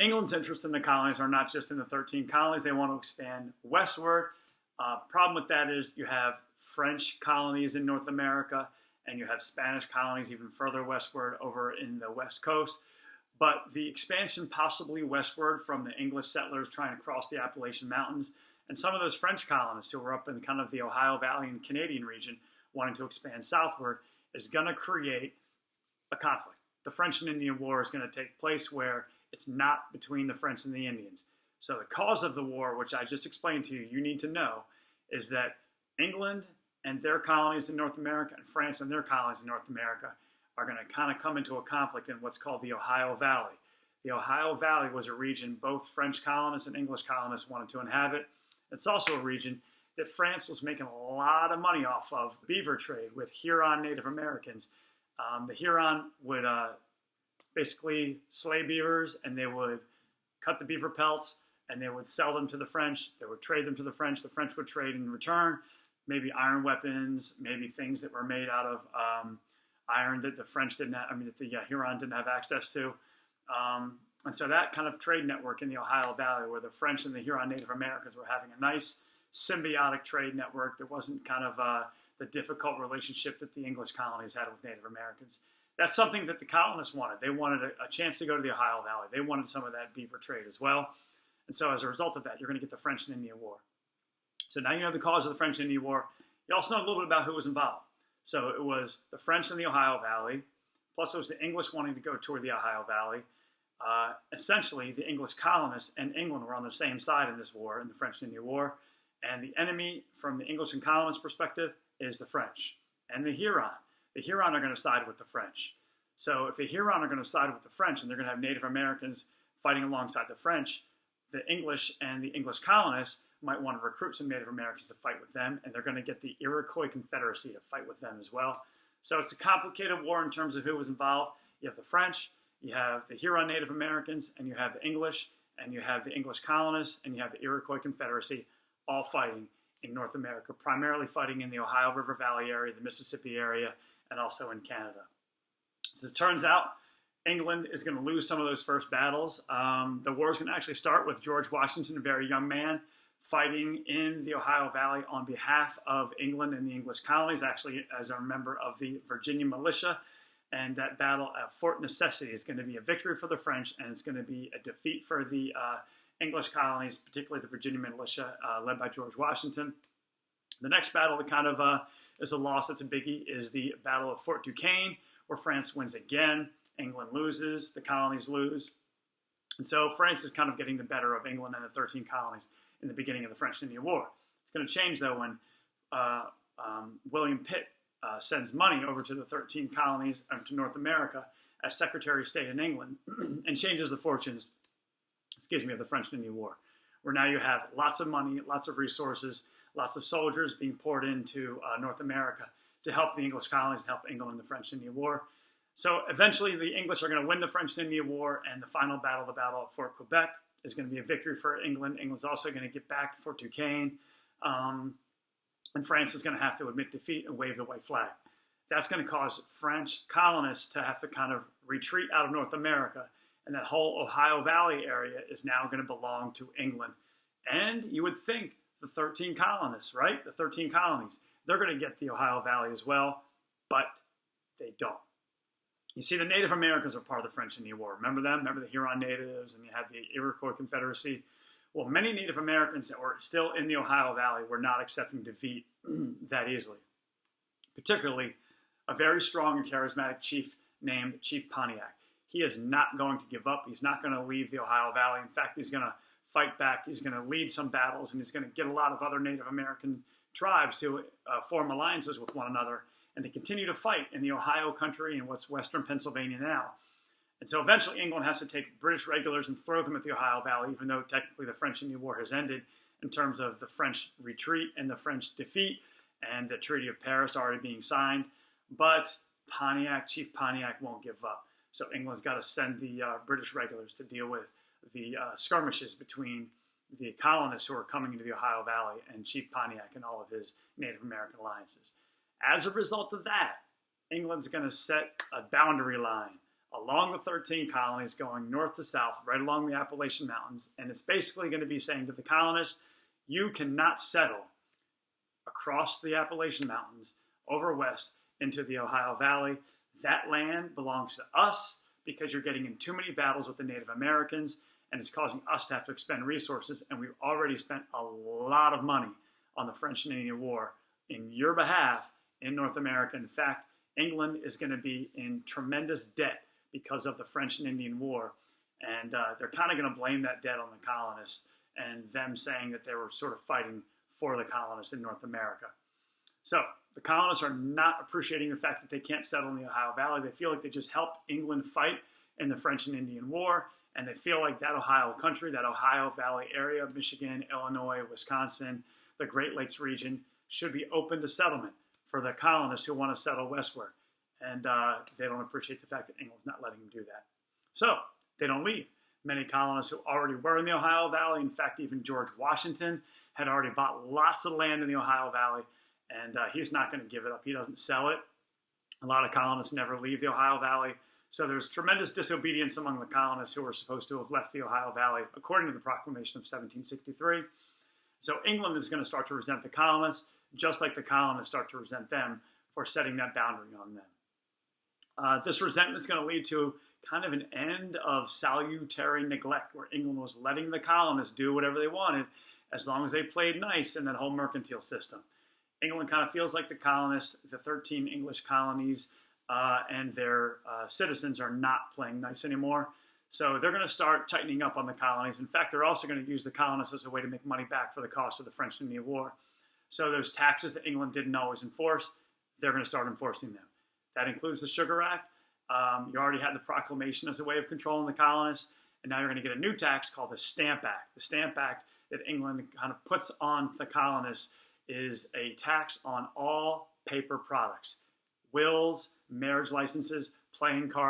England's interest in the colonies are not just in the 13 colonies. They want to expand westward. Problem with that is you have French colonies in North America, and you have Spanish colonies even further westward over in the west coast. But the expansion possibly westward from the English settlers trying to cross the Appalachian Mountains, and some of those French colonists who were up in kind of the Ohio Valley and Canadian region wanting to expand southward, is going to create a conflict. The French and Indian War is going to take place where it's not between the French and the Indians. So the cause of the war, which I just explained to you, you need to know, is that England and their colonies in North America and France and their colonies in North America are going to kind of come into a conflict in what's called the Ohio Valley. The Ohio Valley was a region both French colonists and English colonists wanted to inhabit. It's also a region that France was making a lot of money off of beaver trade with Huron Native Americans. The Huron would basically slay beavers, and they would cut the beaver pelts, and they would sell them to the French. They would trade them to the French. The French would trade in return, maybe iron weapons, maybe things that were made out of iron that the French didn't have, that the Huron didn't have access to. And so that kind of trade network in the Ohio Valley, where the French and the Huron Native Americans were having a nice symbiotic trade network, there wasn't kind of the difficult relationship that the English colonies had with Native Americans. That's something that the colonists wanted. They wanted a chance to go to the Ohio Valley. They wanted some of that beaver trade as well. And so as a result of that, you're going to get the French and Indian War. So now you know the cause of the French and Indian War. You also know a little bit about who was involved. So it was the French in the Ohio Valley, plus it was the English wanting to go toward the Ohio Valley. Essentially, the English colonists and England were on the same side in this war, in the French and Indian War. And the enemy, from the English and colonists' perspective, is the French and the Huron. The Huron are going to side with the French. So if the Huron are going to side with the French and they're going to have Native Americans fighting alongside the French, the English and the English colonists might want to recruit some Native Americans to fight with them, and they're going to get the Iroquois Confederacy to fight with them as well. So it's a complicated war in terms of who was involved. You have the French, you have the Huron Native Americans, and you have the English, and you have the English colonists, and you have the Iroquois Confederacy, all fighting in North America, primarily fighting in the Ohio River Valley area, the Mississippi area, and also in Canada. As it turns out, England is going to lose some of those first battles. The war is going to actually start with George Washington, a very young man, fighting in the Ohio Valley on behalf of England and the English colonies, actually as a member of the Virginia militia. And that battle at Fort Necessity is going to be a victory for the French, and it's going to be a defeat for the English colonies, particularly the Virginia militia, led by George Washington. The next battle that kind of is a loss that's a biggie is the Battle of Fort Duquesne, where France wins again. England loses, the colonies lose. And so France is kind of getting the better of England and the 13 colonies in the beginning of the French and Indian War. It's going to change, though, when William Pitt sends money over to the 13 colonies to North America as Secretary of State in England and changes the fortunes, of the French and Indian War, where now you have lots of money, lots of resources, lots of soldiers being poured into North America to help the English colonies and help England in the French and Indian War. So eventually the English are going to win the French and Indian War, and the final battle, the Battle of Fort Quebec, is going to be a victory for England. England's also going to get back Fort Duquesne, and France is going to have to admit defeat and wave the white flag. That's going to cause French colonists to have to kind of retreat out of North America, and that whole Ohio Valley area is now going to belong to England. And you would think the 13 colonists, right? The 13 colonies, they're going to get the Ohio Valley as well, but they don't. You see, the Native Americans were part of the French Indian War. Remember them? Remember the Huron natives, and you had the Iroquois Confederacy? Well, many Native Americans that were still in the Ohio Valley were not accepting defeat that easily. Particularly a very strong and charismatic chief named Chief Pontiac. He is not going to give up. He's not going to leave the Ohio Valley. In fact, he's going to fight back. He's going to lead some battles, and he's going to get a lot of other Native American tribes to form alliances with one another and to continue to fight in the Ohio country and what's western Pennsylvania now. And so eventually England has to take British regulars and throw them at the Ohio Valley, even though technically the French Indian War has ended in terms of the French retreat and the French defeat and the Treaty of Paris already being signed. But Chief Pontiac won't give up. So England's got to send the British regulars to deal with the skirmishes between the colonists who are coming into the Ohio Valley and Chief Pontiac and all of his Native American alliances. As a result of that, England's going to set a boundary line along the 13 colonies going north to south, right along the Appalachian Mountains. And it's basically going to be saying to the colonists, you cannot settle across the Appalachian Mountains over west into the Ohio Valley. That land belongs to us because you're getting in too many battles with the Native Americans, and it's causing us to have to expend resources. And we've already spent a lot of money on the French and Indian War in your behalf in North America. In fact, England is going to be in tremendous debt because of the French and Indian War. And they're kind of going to blame that debt on the colonists and them saying that they were sort of fighting for the colonists in North America. So the colonists are not appreciating the fact that they can't settle in the Ohio Valley. They feel like they just helped England fight in the French and Indian War. And they feel like that Ohio country, that Ohio Valley area, Michigan, Illinois, Wisconsin, the Great Lakes region, should be open to settlement for the colonists who want to settle westward. And they don't appreciate the fact that England's not letting them do that. So they don't leave. Many colonists who already were in the Ohio Valley, in fact, even George Washington had already bought lots of land in the Ohio Valley, and he's not going to give it up. He doesn't sell it. A lot of colonists never leave the Ohio Valley. So there's tremendous disobedience among the colonists who were supposed to have left the Ohio Valley, according to the Proclamation of 1763. So England is going to start to resent the colonists, just like the colonists start to resent them for setting that boundary on them. This resentment is going to lead to kind of an end of salutary neglect, where England was letting the colonists do whatever they wanted as long as they played nice in that whole mercantile system. England kind of feels like the colonists, the 13 English colonies, and their citizens are not playing nice anymore. So they're going to start tightening up on the colonies. In fact, they're also going to use the colonists as a way to make money back for the cost of the French and Indian War. So those taxes that England didn't always enforce, they're going to start enforcing them. That includes the Sugar Act. You already had the Proclamation as a way of controlling the colonists, and now you're going to get a new tax called the Stamp Act. The Stamp Act that England kind of puts on the colonists is a tax on all paper products: wills, marriage licenses, playing cards.